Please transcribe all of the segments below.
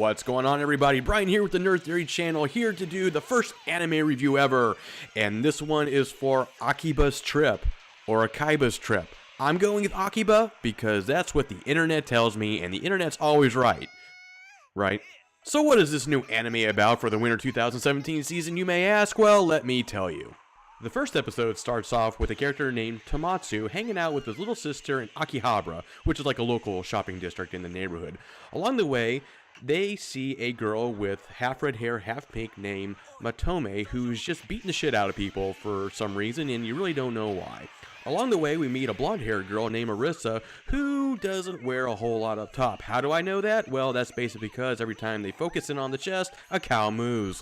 What's going on, everybody? Brian here with the Nerd Theory channel, here to do the first anime review ever. And this one is for Akiba's Trip, or Akiba's Trip. I'm going with Akiba because that's what the internet tells me, and the internet's always right. Right? So what is this new anime about for the winter 2017 season, you may ask? Well, let me tell you. The first episode starts off with a character named Tomatsu hanging out with his little sister in Akihabara, which is like a local shopping district in the neighborhood. Along the way, they see a girl with half red hair, half pink named Matome, who's just beating the shit out of people for some reason, and you really don't know why. Along the way, we meet a blonde-haired girl named Marissa, who doesn't wear a whole lot up top. How do I know that? Well, that's basically because every time they focus in on the chest, a cow moos.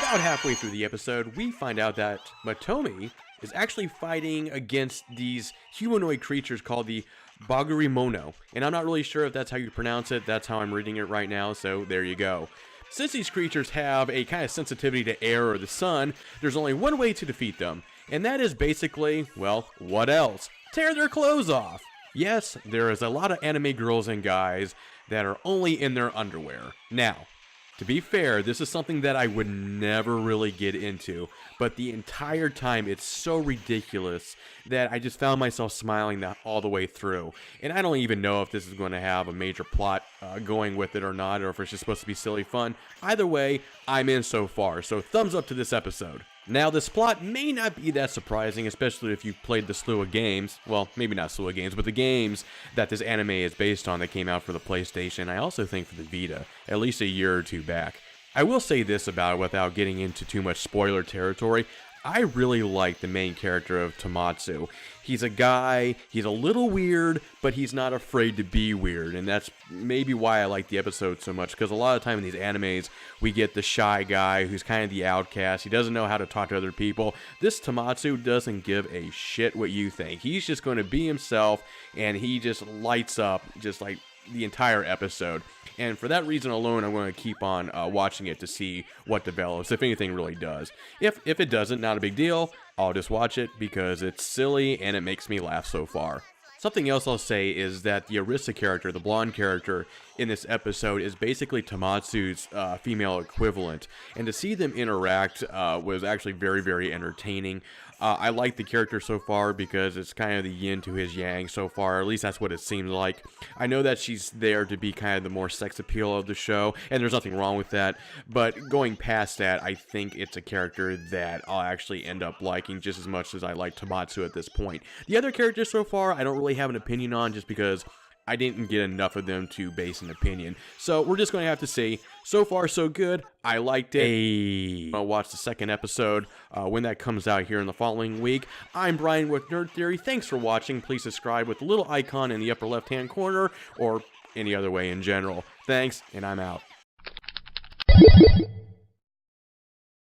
About halfway through the episode, we find out that Matome is actually fighting against these humanoid creatures called the Bagurimono. And I'm not really sure if that's how you pronounce it. That's how I'm reading it right now, so there you go. Since these creatures have a kind of sensitivity to air or the sun, there's only one way to defeat them. And that is basically, well, what else? Tear their clothes off! Yes, there is a lot of anime girls and guys that are only in their underwear. Now, to be fair, this is something that I would never really get into, but the entire time it's so ridiculous that I just found myself smiling all the way through. And I don't even know if this is going to have a major plot going with it or not, or if it's just supposed to be silly fun. Either way, I'm in so far, so thumbs up to this episode. Now, this plot may not be that surprising, especially if you've played the slew of games, well, maybe not slew of games, but the games that this anime is based on that came out for the PlayStation, I also think for the Vita, at least a year or two back. I will say this about it without getting into too much spoiler territory. I really like the main character of Tomatsu. He's a guy, he's a little weird, but he's not afraid to be weird, and that's maybe why I like the episode so much, because a lot of time in these animes, we get the shy guy who's kind of the outcast, he doesn't know how to talk to other people. This Tomatsu doesn't give a shit what you think. He's just going to be himself, and he just lights up, just like the entire episode. And for that reason alone, I'm going to keep on watching it to see what develops, if anything really does. If it doesn't, not a big deal. I'll just watch it because it's silly and it makes me laugh so far. Something else I'll say is that the Arisa character, the blonde character in this episode, is basically Tomatsu's female equivalent. And to see them interact was actually very, very entertaining. I like the character so far because it's kind of the yin to his yang so far. At least that's what it seems like. I know that she's there to be kind of the more sex appeal of the show, and there's nothing wrong with that. But going past that, I think it's a character that I'll actually end up liking just as much as I like Tomatsu at this point. The other characters so far, I don't really have an opinion on just because I didn't get enough of them to base an opinion. So we're just going to have to see. So far, so good. I liked it. I'll watch the second episode when that comes out here in the following week. I'm Brian with Nerd Theory. Thanks for watching. Please subscribe with the little icon in the upper left-hand corner or any other way in general. Thanks, and I'm out.